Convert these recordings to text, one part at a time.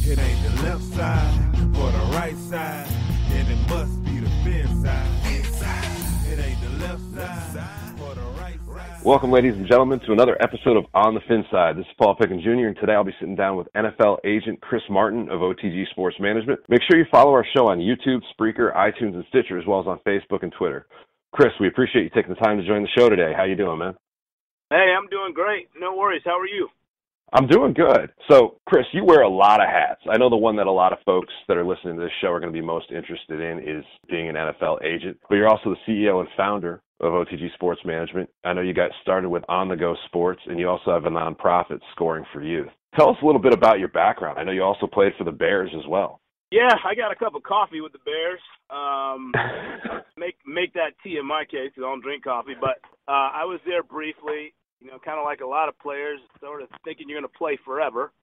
It ain't the left side or the right side, then it must be the fin side. Inside. It ain't the left side or the right side. Welcome, ladies and gentlemen, to another episode of On the Fin Side. This is Paul Pickens Jr., and today I'll be sitting down with NFL agent Chris Martin of OTG Sports Management. Make sure you follow our show on YouTube, Spreaker, iTunes, and Stitcher, as well as on Facebook and Twitter. Chris, we appreciate you taking the time to join the show today. How you doing, man? Hey, I'm doing great. No worries. How are you? I'm doing good. So, Chris, you wear a lot of hats. I know the one that a lot of folks that are listening to this show are going to be most interested in is being an NFL agent, but you're also the CEO and founder of OTG Sports Management. I know you got started with On the Go Sports, and you also have a nonprofit, Scoring for Youth. Tell us a little bit about your background. I know you also played for the Bears as well. Yeah, I got a cup of coffee with the Bears. Make that tea in my case, because I don't drink coffee. But I was there briefly, kind of like a lot of players, sort of thinking you're going to play forever.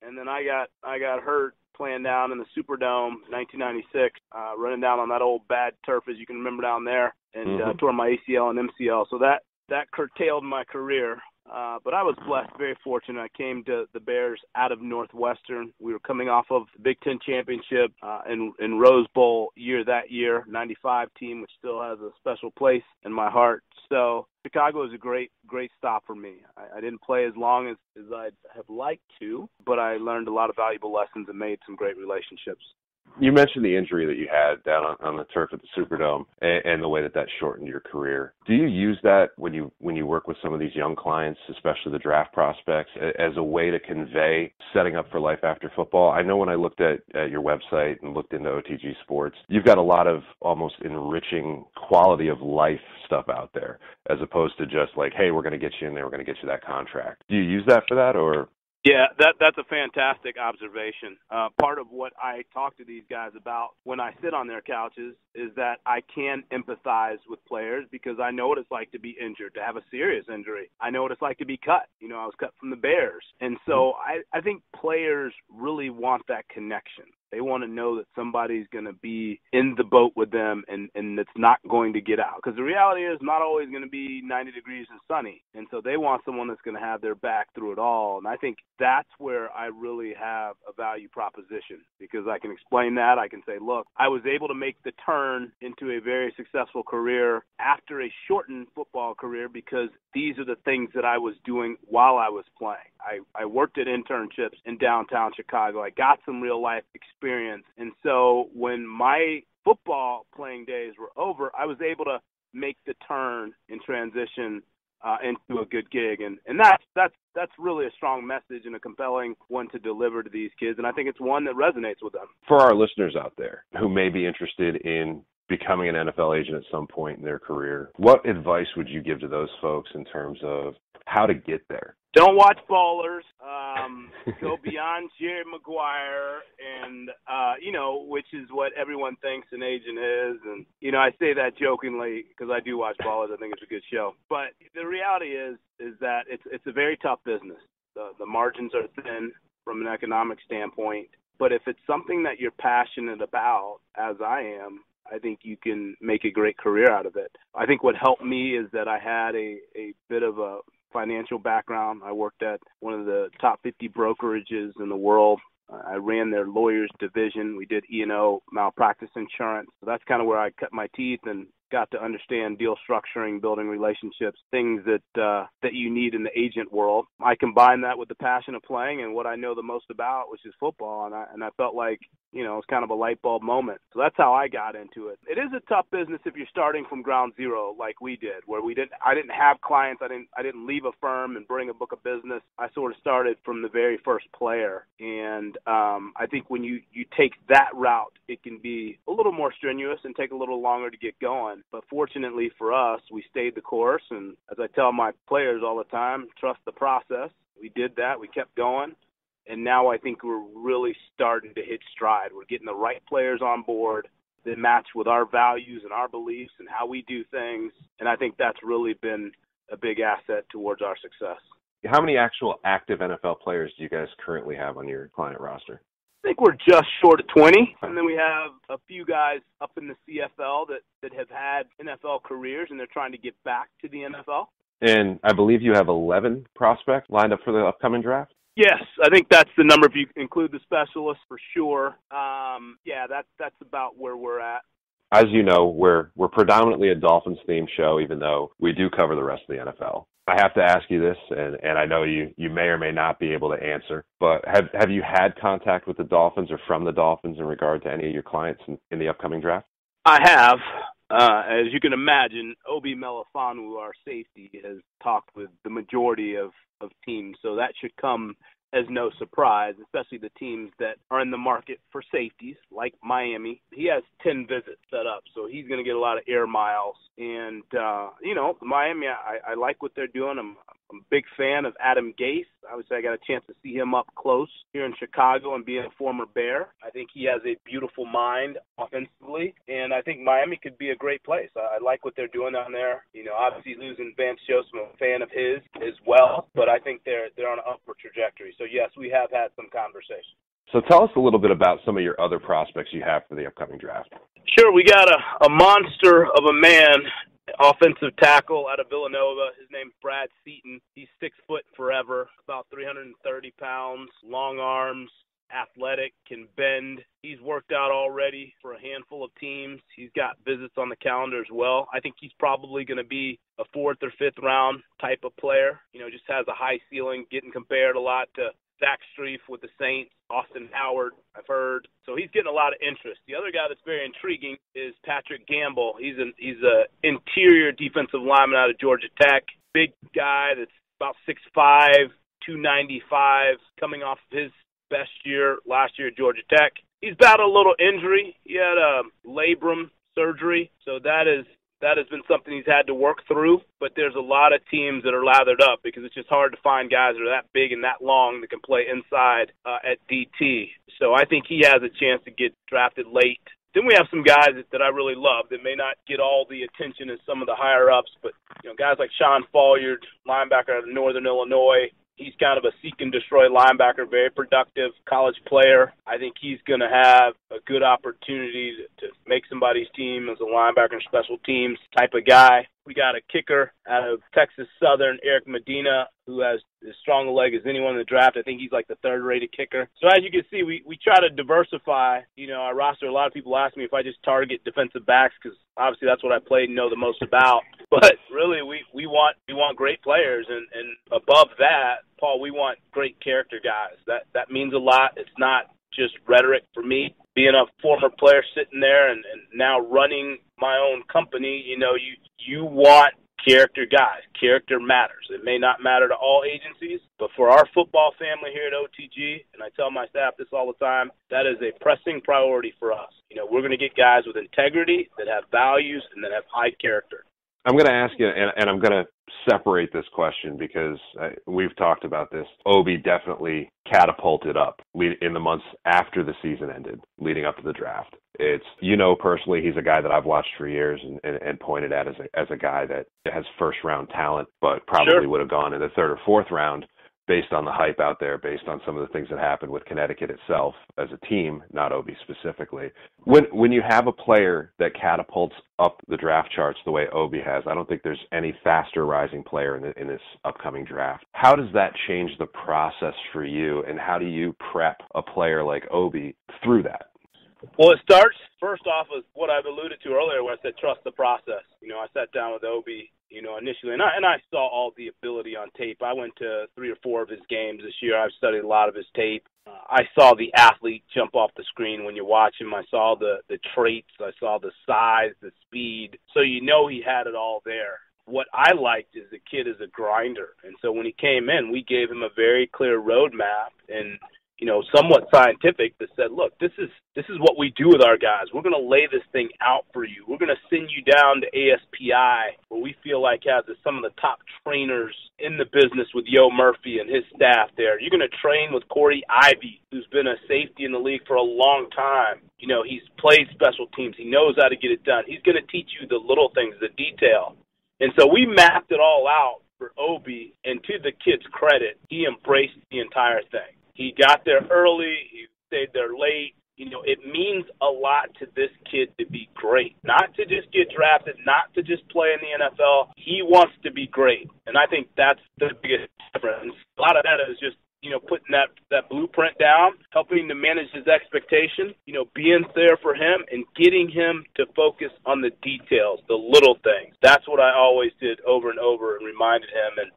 And then I got hurt playing down in the Superdome, 1996, running down on that old bad turf, as you can remember down there, and tore my ACL and MCL. So that curtailed my career. But I was blessed, very fortunate. I came to the Bears out of Northwestern. We were coming off of the Big Ten championship in Rose Bowl that year, 95 team, which still has a special place in my heart. So Chicago was a great stop for me. I didn't play as long as I'd have liked to, but I learned a lot of valuable lessons and made some great relationships. You mentioned the injury that you had down on the turf at the Superdome and the way that shortened your career. Do you use that when you work with some of these young clients, especially the draft prospects, as a way to convey setting up for life after football? I know when I looked at your website and looked into OTG Sports, you've got a lot of almost enriching quality of life stuff out there, as opposed to just like, hey, we're going to get you in there, we're going to get you that contract. Do you use that for that, or? Yeah, that's a fantastic observation. Part of what I talk to these guys about when I sit on their couches is that I can empathize with players because I know what it's like to be injured, to have a serious injury. I know what it's like to be cut. I was cut from the Bears. And so I think players really want that connection. They want to know that somebody's going to be in the boat with them and it's not going to get out. Because the reality is not always going to be 90 degrees and sunny. And so they want someone that's going to have their back through it all. And I think that's where I really have a value proposition because I can explain that. I can say, look, I was able to make the turn into a very successful career after a shortened football career because these are the things that I was doing while I was playing. I worked at internships in downtown Chicago. I got some real life experience. And so when my football playing days were over, I was able to make the turn and transition into a good gig. And that's really a strong message and a compelling one to deliver to these kids. And I think it's one that resonates with them. For our listeners out there who may be interested in becoming an NFL agent at some point in their career, what advice would you give to those folks in terms of how to get there? Don't watch ballers. Go beyond Jerry Maguire and, which is what everyone thinks an agent is. And, I say that jokingly because I do watch ballers. I think it's a good show. But the reality is that it's a very tough business. The margins are thin from an economic standpoint. But if it's something that you're passionate about, as I am, I think you can make a great career out of it. I think what helped me is that I had a bit of a financial background. I worked at one of the top 50 brokerages in the world. I ran their lawyers division. We did E&O malpractice insurance. So that's kind of where I cut my teeth and got to understand deal structuring, building relationships, things that you need in the agent world. I combine that with the passion of playing and what I know the most about, which is football, and I felt like it was kind of a light bulb moment. So that's how I got into it. It is a tough business if you're starting from ground zero like we did, where I didn't have clients. I didn't leave a firm and bring a book of business. I sort of started from the very first player. And I think when you take that route, it can be a little more strenuous and take a little longer to get going. But fortunately for us, we stayed the course. And as I tell my players all the time, trust the process. We did that. We kept going. And now I think we're really starting to hit stride. We're getting the right players on board that match with our values and our beliefs and how we do things. And I think that's really been a big asset towards our success. How many actual active NFL players do you guys currently have on your client roster? I think we're just short of 20. And then we have a few guys up in the CFL that have had NFL careers and they're trying to get back to the NFL. And I believe you have 11 prospects lined up for the upcoming draft? Yes, I think that's the number if you include the specialists for sure. Yeah, that's about where we're at. As you know, we're predominantly a Dolphins themed show, even though we do cover the rest of the NFL. I have to ask you this, and I know you may or may not be able to answer, but have you had contact with the Dolphins or from the Dolphins in regard to any of your clients in the upcoming draft? I have. As you can imagine, Obi Melifonwu, our safety, has talked with the majority of teams, so that should come as no surprise, especially the teams that are in the market for safeties, like Miami. He has 10 visits set up, so he's going to get a lot of air miles. And, Miami, I like what they're doing. I'm a big fan of Adam Gase. Obviously, I got a chance to see him up close here in Chicago and being a former Bear. I think he has a beautiful mind offensively, and I think Miami could be a great place. I like what they're doing down there. Obviously losing Vance Joseph, I'm a fan of his as well, but I think they're on an upward trajectory. So, yes, we have had some conversations. So tell us a little bit about some of your other prospects you have for the upcoming draft. Sure, we got a monster of a man, offensive tackle out of Villanova. His name's Brad Seaton. He's 6 foot forever, about 330 pounds, long arms, athletic, can bend. He's worked out already for a handful of teams. He's got visits on the calendar as well. I think he's probably going to be a 4th or 5th round type of player. Just has a high ceiling, getting compared a lot to Zach Strief with the Saints, Austin Howard, I've heard. So he's getting a lot of interest. The other guy that's very intriguing is Patrick Gamble. He's an interior defensive lineman out of Georgia Tech. Big guy that's about 6'5", 295, coming off his best year last year at Georgia Tech. He's battled a little injury. He had a labrum surgery, so that has been something he's had to work through, but there's a lot of teams that are lathered up because it's just hard to find guys that are that big and that long that can play inside at DT. So I think he has a chance to get drafted late. Then we have some guys that I really love that may not get all the attention as some of the higher-ups, but guys like Sean Folliard, linebacker out of Northern Illinois. He's kind of a seek-and-destroy linebacker, very productive college player. I think he's going to have a good opportunity to make somebody's team as a linebacker and special teams type of guy. We got a kicker out of Texas Southern, Eric Medina, who has as strong a leg as anyone in the draft. I think he's like the 3rd-rated kicker. So as you can see, we try to diversify, our roster. A lot of people ask me if I just target defensive backs because obviously that's what I played and know the most about. But really, we want great players, and above that, Paul, we want great character guys. That means a lot. It's not just rhetoric for me. Being a former player sitting there and now running my own company, you want character guys. Character matters. It may not matter to all agencies, but for our football family here at OTG, and I tell my staff this all the time, that is a pressing priority for us. We're going to get guys with integrity, that have values, and that have high character. I'm going to ask you, and I'm going to separate this question because we've talked about this. Obi definitely catapulted up in the months after the season ended, leading up to the draft. It's, personally, he's a guy that I've watched for years and pointed at as a guy that has first-round talent, but probably would have gone in the 3rd or 4th round based on the hype out there, based on some of the things that happened with Connecticut itself as a team, not Obi specifically. When you have a player that catapults up the draft charts the way Obi has, I don't think there's any faster rising player in this upcoming draft. How does that change the process for you, and how do you prep a player like Obi through that? Well, it starts, first off, with what I've alluded to earlier when I said trust the process. I sat down with Obi, initially, and I saw all the ability on tape. I went to 3 or 4 of his games this year. I've studied a lot of his tape. I saw the athlete jump off the screen when you watch him. I saw the traits. I saw the size, the speed. So he had it all there. What I liked is the kid is a grinder. And so when he came in, we gave him a very clear roadmap and somewhat scientific that said, look, this is what we do with our guys. We're going to lay this thing out for you. We're going to send you down to ASPI, where we feel like has some of the top trainers in the business with Yo Murphy and his staff there. You're going to train with Corey Ivy, who's been a safety in the league for a long time. He's played special teams. He knows how to get it done. He's going to teach you the little things, the detail. And so we mapped it all out for Obi, and to the kid's credit, he embraced the entire thing. He got there early. He stayed there late. It means a lot to this kid to be great, not to just get drafted, not to just play in the NFL. He wants to be great, and I think that's the biggest difference. A lot of that is just putting that blueprint down, helping to manage his expectation, being there for him and getting him to focus on the details, the little things. That's what I always did over and over and reminded him. And,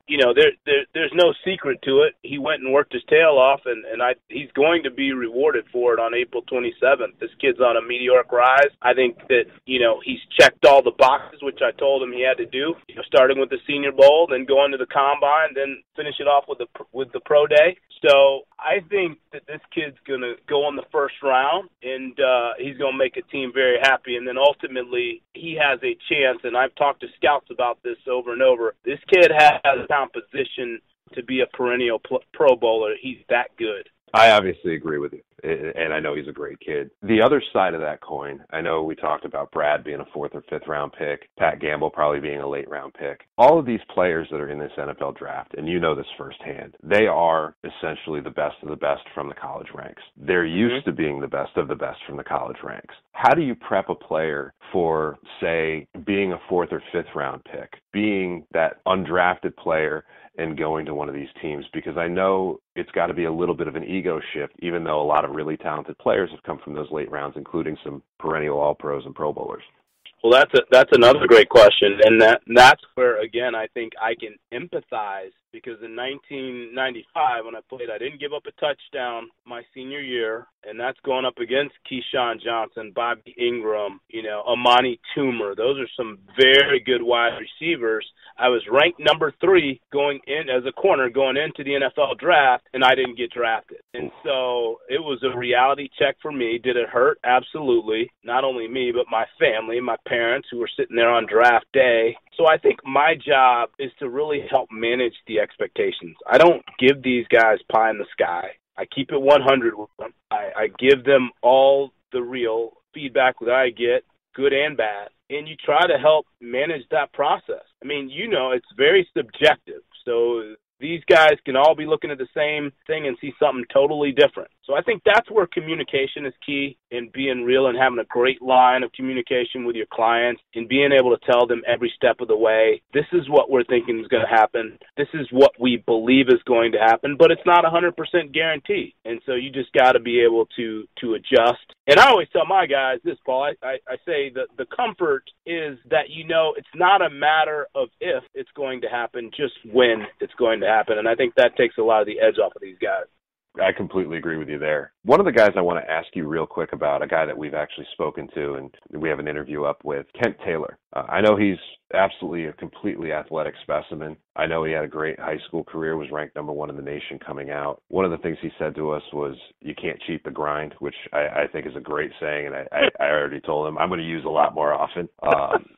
there's no secret to it. He went and worked his tail off, and he's going to be rewarded for it on April 27th. This kid's on a meteoric rise. I think that, he's checked all the boxes, which I told him he had to do, starting with the Senior Bowl, then going to the Combine, then finish it off with the Pro Day. So I think that this kid's going to go in the first round, and he's going to make a team very happy. And then ultimately, he has a chance, and I've talked to scouts about this over and over. This kid has a composition to be a perennial Pro Bowler. He's that good. I obviously agree with you, and I know he's a great kid. The other side of that coin, I know we talked about Brad being a 4th or 5th round pick, Pat Gamble probably being a late round pick. All of these players that are in this NFL draft, and you know this firsthand, they are essentially the best of the best from the college ranks. They're used to being the best of the best from the college ranks. How do you prep a player for, say, being a 4th or 5th round pick, being that undrafted player and going to one of these teams? Because I know it's got to be a little bit of an ego shift, even though a lot of really talented players have come from those late rounds, including some perennial All-Pros and Pro Bowlers. Well, that's another great question, and that's where, again, I think I can empathize, because in 1995 when I played, I didn't give up a touchdown my senior year, and that's going up against Keyshawn Johnson, Bobby Ingram, Amani Toomer. Those are some very good wide receivers. I was ranked number 3 going in as a corner going into the NFL draft, and I didn't get drafted. And so it was a reality check for me. Did it hurt? Absolutely. Not only me, but my family, my parents who were sitting there on draft day. So I think my job is to really help manage the expectations. I don't give these guys pie in the sky. I keep it 100 with them. I give them all the real feedback that I get, good and bad, and you try to help manage that process. I mean, it's very subjective. So these guys can all be looking at the same thing and see something totally different. So I think that's where communication is key, and being real and having a great line of communication with your clients and being able to tell them every step of the way, this is what we're thinking is going to happen. This is what we believe is going to happen, but it's not 100% guarantee. And so you just got to be able to adjust. And I always tell my guys this, Paul, I say that the comfort is that it's not a matter of if it's going to happen, just when it's going to happen. And I think that takes a lot of the edge off of these guys. I completely agree with you there. One of the guys I want to ask you real quick about, a guy that we've actually spoken to and we have an interview up with, Kent Taylor. I know he's absolutely a completely athletic specimen. I know he had a great high school career, was ranked number 1 in the nation coming out. One of the things he said to us was, you can't cheat the grind, which I think is a great saying, and I already told him I'm going to use a lot more often.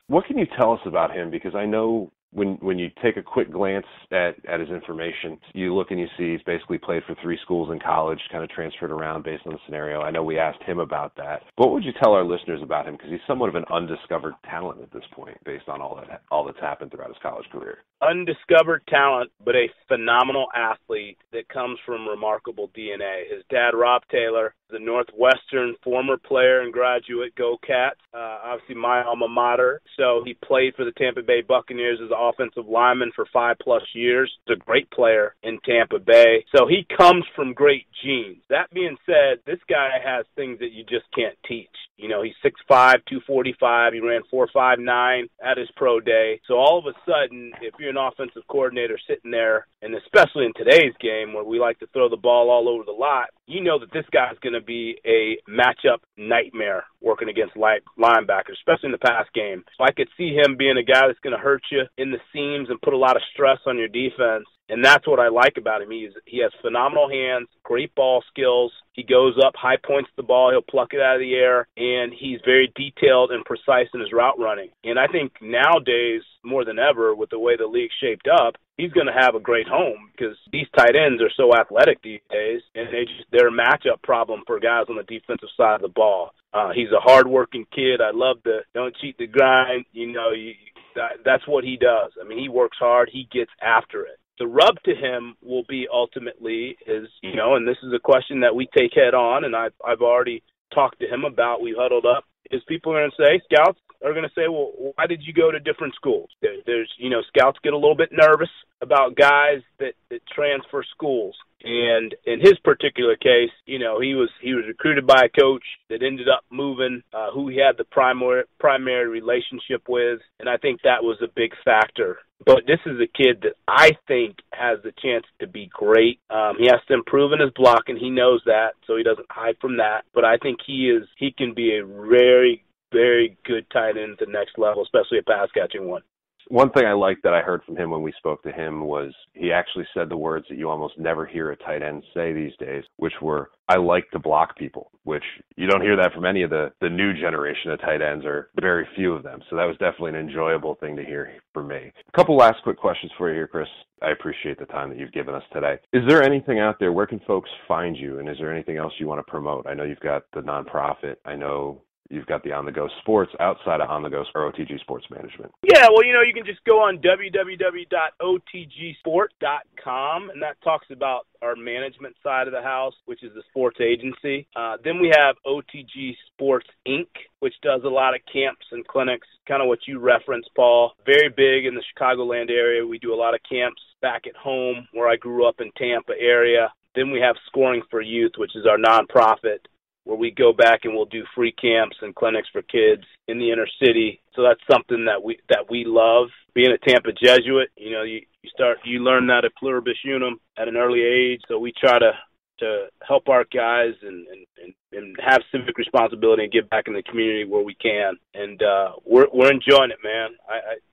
What can you tell us about him? Because I know when you take a quick glance at his information, you look and you see he's basically played for 3 schools in college, kind of transferred around based on the scenario. I know we asked him about that. What would you tell our listeners about him? Because he's somewhat of an undiscovered talent at this point based on all that's happened throughout his college career. Undiscovered talent, but a phenomenal athlete that comes from remarkable DNA. His dad, Rob Taylor, the Northwestern former player and graduate, Go Cats, obviously my alma mater. So he played for the Tampa Bay Buccaneers as an offensive lineman for 5+ years. He's a great player in Tampa Bay. So he comes from great genes. That being said, this guy has things that you just can't teach. He's 6'5", 245. He ran 4.59 at his pro day. So all of a sudden, if you're an offensive coordinator sitting there, and especially in today's game where we like to throw the ball all over the lot, you know that this guy's going to be a matchup nightmare working against linebackers, especially in the pass game. So I could see him being a guy that's going to hurt you in the seams and put a lot of stress on your defense. And that's what I like about him. He has phenomenal hands, great ball skills. He goes up, high points the ball, he'll pluck it out of the air, and he's very detailed and precise in his route running. And I think nowadays, more than ever, with the way the league's shaped up, he's going to have a great home because these tight ends are so athletic these days, and they're a matchup problem for guys on the defensive side of the ball. He's a hard-working kid. I love the don't cheat the grind. That's what he does. I mean, he works hard. He gets after it. The rub to him will be ultimately is, and this is a question that we take head on, and I've already talked to him about, we huddled up, is people are going to say, scouts, are going to say, well, why did you go to different schools? There's, scouts get a little bit nervous about guys that transfer schools. And in his particular case, he was recruited by a coach that ended up moving, who he had the primary relationship with, and I think that was a big factor. But this is a kid that I think has the chance to be great. He has to improve in his blocking. He knows that, so he doesn't hide from that. But I think he can be a very, very good tight end at the next level, especially a pass-catching one. One thing I liked that I heard from him when we spoke to him was he actually said the words that you almost never hear a tight end say these days, which were, I like to block people, which you don't hear that from any of the new generation of tight ends, or very few of them. So that was definitely an enjoyable thing to hear for me. A couple last quick questions for you here, Chris. I appreciate the time that you've given us today. Is there anything out there, where can folks find you, and is there anything else you want to promote? I know you've got the nonprofit. I know you've got the On The Go Sports outside of On The Go or OTG Sports Management. Yeah, well, you can just go on www.otgsport.com, and that talks about our management side of the house, which is the sports agency. Then we have OTG Sports Inc., which does a lot of camps and clinics, kind of what you referenced, Paul. Very big in the Chicagoland area. We do a lot of camps back at home where I grew up in Tampa area. Then we have Scoring for Youth, which is our nonprofit, where we go back and we'll do free camps and clinics for kids in the inner city. So that's something that we love. Being a Tampa Jesuit, you learn that at pluribus unum at an early age. So we try to help our guys and have civic responsibility and give back in the community where we can. And we're enjoying it, man.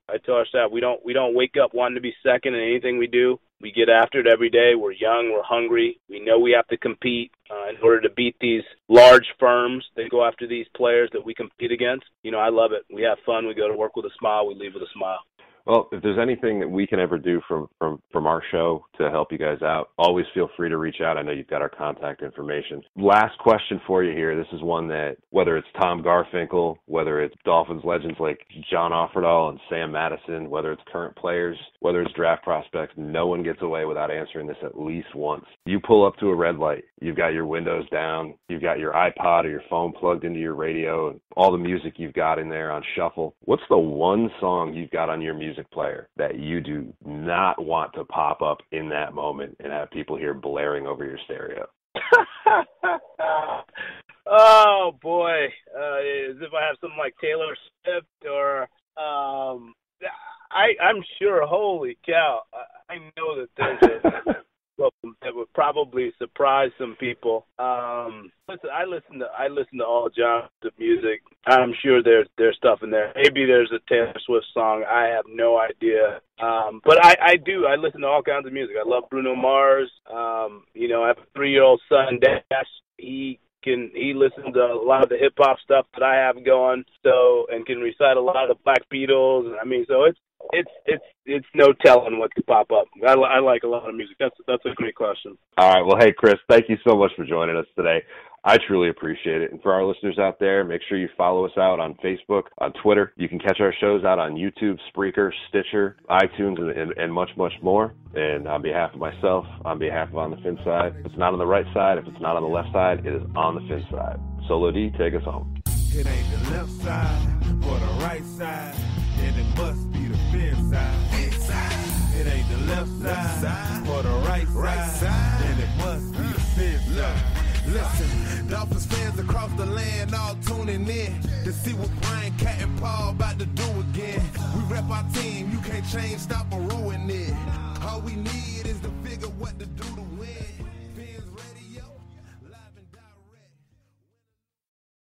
I tell our staff we don't wake up wanting to be second in anything we do. We get after it every day. We're young. We're hungry. We know we have to compete in order to beat these large firms that go after these players that we compete against. I love it. We have fun. We go to work with a smile. We leave with a smile. Well, if there's anything that we can ever do from our show to help you guys out, always feel free to reach out. I know you've got our contact information. Last question for you here. This is one that, whether it's Tom Garfinkel, whether it's Dolphins legends like John Offerdahl and Sam Madison, whether it's current players, whether it's draft prospects, no one gets away without answering this at least once. You pull up to a red light. You've got your windows down. You've got your iPod or your phone plugged into your radio, and all the music you've got in there on shuffle. What's the one song you've got on your music player that you do not want to pop up in that moment and have people hear blaring over your stereo? Oh boy, as if I have something like Taylor Swift or I'm sure. Holy cow! I know that there's that would probably surprise some people. Listen, I listen to all genres of music. I'm sure there's stuff in there. Maybe there's a Taylor Swift song. I have no idea. But I listen to all kinds of music. I love Bruno Mars. I have a 3-year-old son, Dash. He listens to a lot of the hip hop stuff that I have going, and can recite a lot of the Black Beatles. So it's no telling what could pop up. I like a lot of music. That's a great question. All right. Well, hey, Chris, thank you so much for joining us today. I truly appreciate it. And for our listeners out there, make sure you follow us out on Facebook, on Twitter. You can catch our shows out on YouTube, Spreaker, Stitcher, iTunes, and much, much more. And on behalf of myself, on behalf of On the Fin Side, if it's not on the right side, if it's not on the left side, it is on the Fin Side. Solo D, take us home. It ain't the left side or the right side, then it must be the fin side. It ain't the left side or the right side, then it must be the fin side. Listen, Dolphins fans across the land all tuning in to see what Brian, Cat, and Paul about to do again. We rep our team, you can't change, stop, or